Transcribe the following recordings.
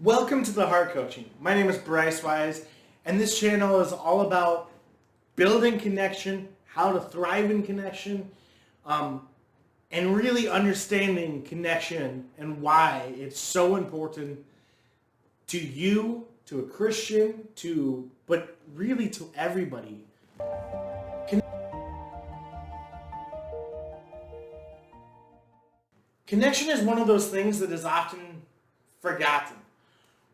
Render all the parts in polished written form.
Welcome to the Heart Coaching. My name is Bryce Wise, and this channel is all about building connection, how to thrive in connection, and really understanding connection and why it's so important to you, to a Christian, but really to everybody. Connection is one of those things that is often forgotten.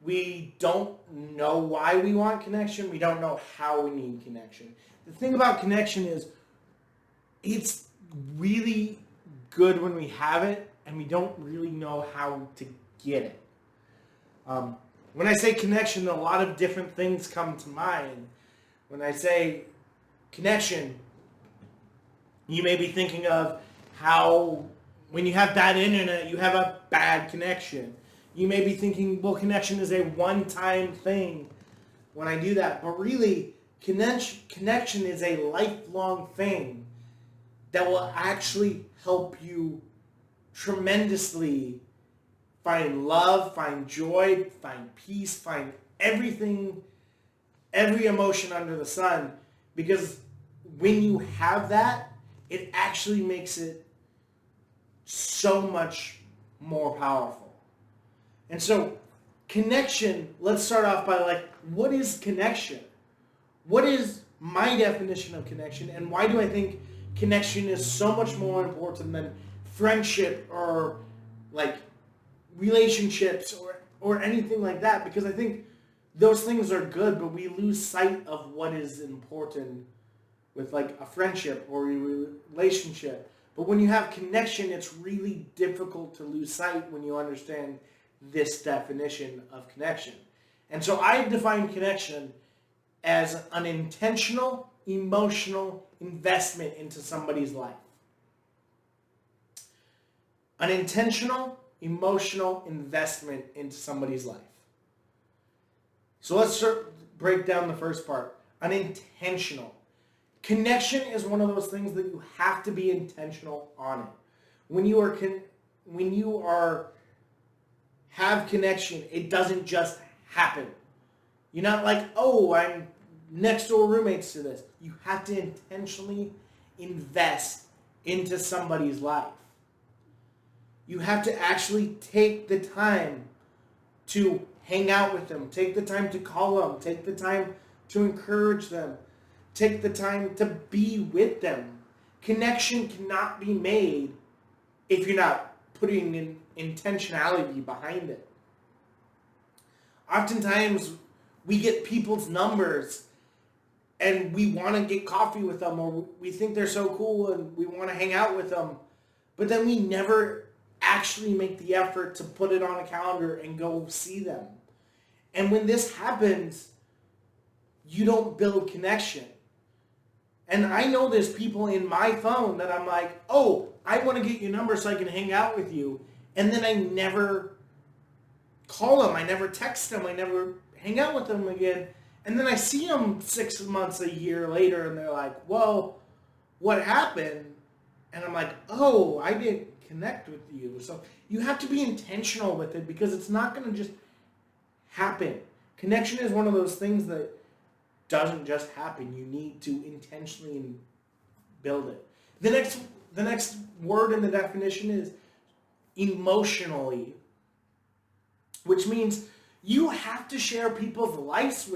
We don't know why we want connection. We don't know how we need connection. The thing about connection is it's really good when we have it and we don't really know how to get it. When I say connection, a lot of different things come to mind. When I say connection, you may be thinking of how when you have bad internet, you have a bad connection. You may be thinking, well, connection is a one-time thing when I do that. But really, connection is a lifelong thing that will actually help you tremendously find love, find joy, find peace, find everything, every emotion under the sun. Because when you have that, it actually makes it so much more powerful. And so connection, let's start off by what is connection? What is my definition of connection, and why do I think connection is so much more important than friendship or relationships or anything like that? Because I think those things are good, but we lose sight of what is important with a friendship or a relationship. But when you have connection, it's really difficult to lose sight when you understand this definition of connection. And so I define connection as an intentional, emotional investment into somebody's life. An intentional, emotional investment into somebody's life. So let's break down the first part. An intentional. Connection is one of those things that you have to be intentional on it. When you have connection, it doesn't just happen. You're not like, oh, I'm next door roommates to this. You have to intentionally invest into somebody's life. You have to actually take the time to hang out with them, take the time to call them, take the time to encourage them, take the time to be with them. Connection cannot be made if you're not putting in intentionality behind it. Oftentimes, we get people's numbers and we want to get coffee with them, or we think they're so cool and we want to hang out with them, but then we never actually make the effort to put it on a calendar and go see them. And when this happens, you don't build connection. And I know there's people in my phone that I'm like, oh, I want to get your number so I can hang out with you. And then I never call them, I never text them, I never hang out with them again. And then I see them 6 months, a year later, and they're like, well, what happened? And I'm like, oh, I didn't connect with you. So you have to be intentional with it because it's not going to just happen. Connection is one of those things that doesn't just happen. You need to intentionally build it. The next word in the definition is emotionally, which means you have to share people's lives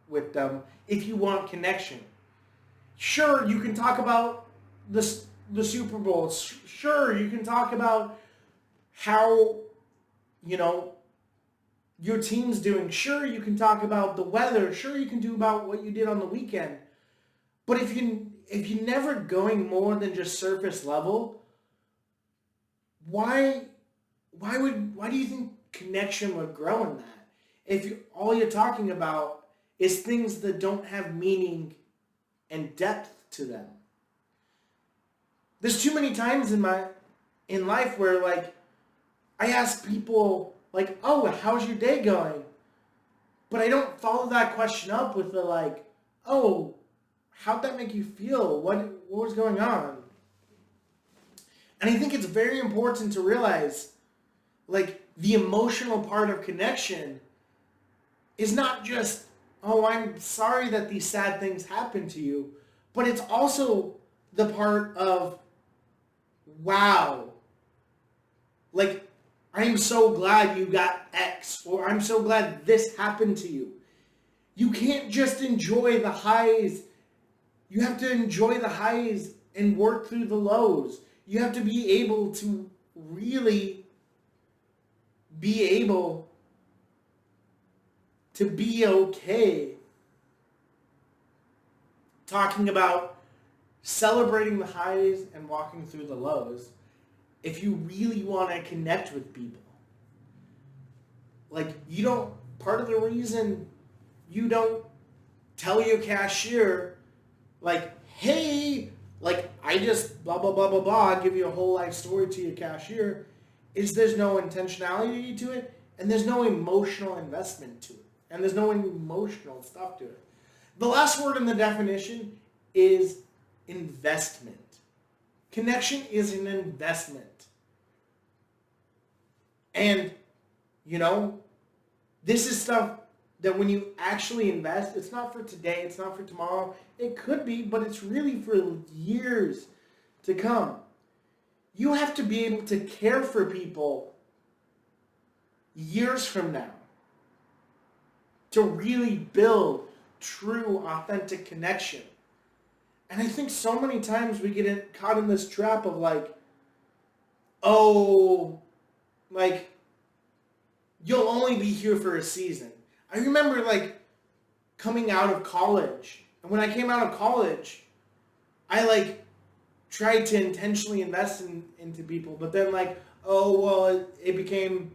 with them if you want connection. Sure, you can talk about the Super Bowl. Sure, you can talk about how, your team's doing. Sure, you can talk about the weather. Sure, you can do about what you did on the weekend. But if you're never going more than just surface level, why do you think connection would grow in that? If all you're talking about is things that don't have meaning and depth to them. There's too many times in life where I ask people oh, how's your day going? But I don't follow that question up with oh, how'd that make you feel? What was going on? And I think it's very important to realize the emotional part of connection is not just, oh, I'm sorry that these sad things happen to you, but it's also the part of, wow, like, I'm so glad you got X, or I'm so glad this happened to you. You can't just enjoy the highs. You have to enjoy the highs and work through the lows. You have to be able to really be able to be okay. Talking about celebrating the highs and walking through the lows. If you really want to connect with people, like, you don't, part of the reason you don't tell your cashier, like, hey, like, I just blah, blah, blah, blah, blah, give you a whole life story to your cashier, is there's no intentionality to it, and there's no emotional investment to it, and there's no emotional stuff to it. The last word in the definition is investment. Connection is an investment. And, you know, this is stuff that when you actually invest, it's not for today, it's not for tomorrow. It could be, but it's really for years to come. You have to be able to care for people years from now to really build true, authentic connection. And I think so many times we get caught in this trap of like, oh, like, you'll only be here for a season. I remember like coming out of college. And when I came out of college, I like tried to intentionally invest into people. But then like, oh, well, it became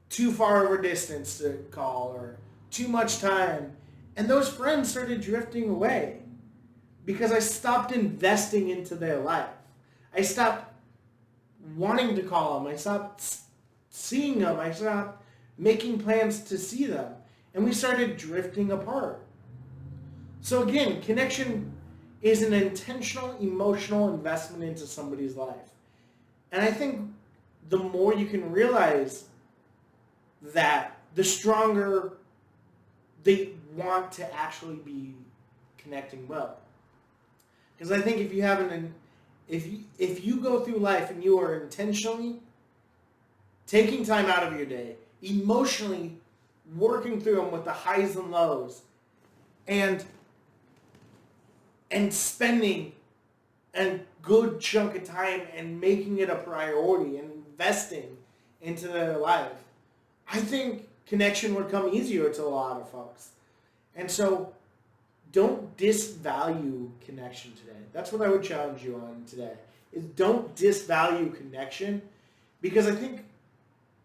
too far of a distance to call or too much time. And those friends started drifting away because I stopped investing into their life. I stopped wanting to call them. I stopped seeing them. I stopped making plans to see them. And we started drifting apart. So again, connection is an intentional, emotional investment into somebody's life. And I think the more you can realize that, the stronger they want to actually be connecting well. Because I think if you haven't, if you go through life and you are intentionally taking time out of your day, emotionally working through them with the highs and lows, and spending a good chunk of time and making it a priority and investing into their life, I think connection would come easier to a lot of folks. And so don't disvalue connection today. That's what I would challenge you on today, is don't disvalue connection, because I think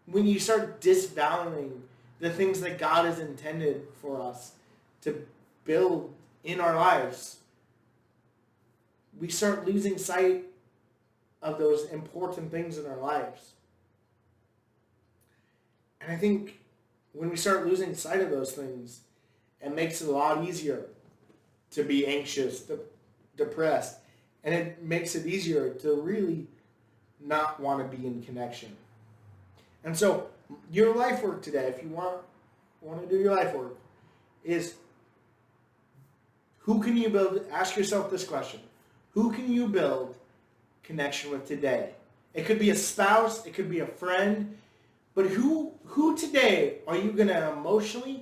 when you start disvaluing the things that God has intended for us to build in our lives, we start losing sight of those important things in our lives. And I think when we start losing sight of those things, it makes it a lot easier to be anxious, depressed, and it makes it easier to really not want to be in connection. And so your life work today, if you want to do your life work, is who can you build? Ask yourself this question. Who can you build connection with today? It could be a spouse, it could be a friend, but who today are you going to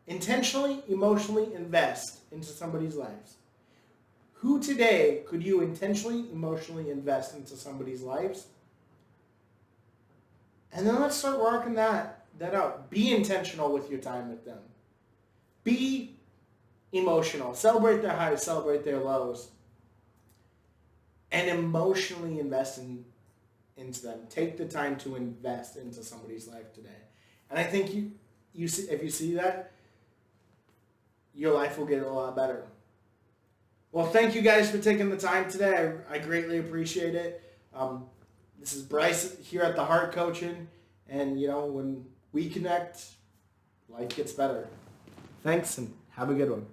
intentionally, emotionally invest into somebody's lives? Who today could you intentionally, emotionally invest into somebody's lives? And then let's start working that out. Be intentional with your time with them. Be emotional. Celebrate their highs, celebrate their lows. And emotionally invest into them. Take the time to invest into somebody's life today. And I think you see, if you see that, your life will get a lot better. Well, thank you guys for taking the time today. I greatly appreciate it. This is Bryce here at The Heart Coaching. And, when we connect, life gets better. Thanks, and have a good one.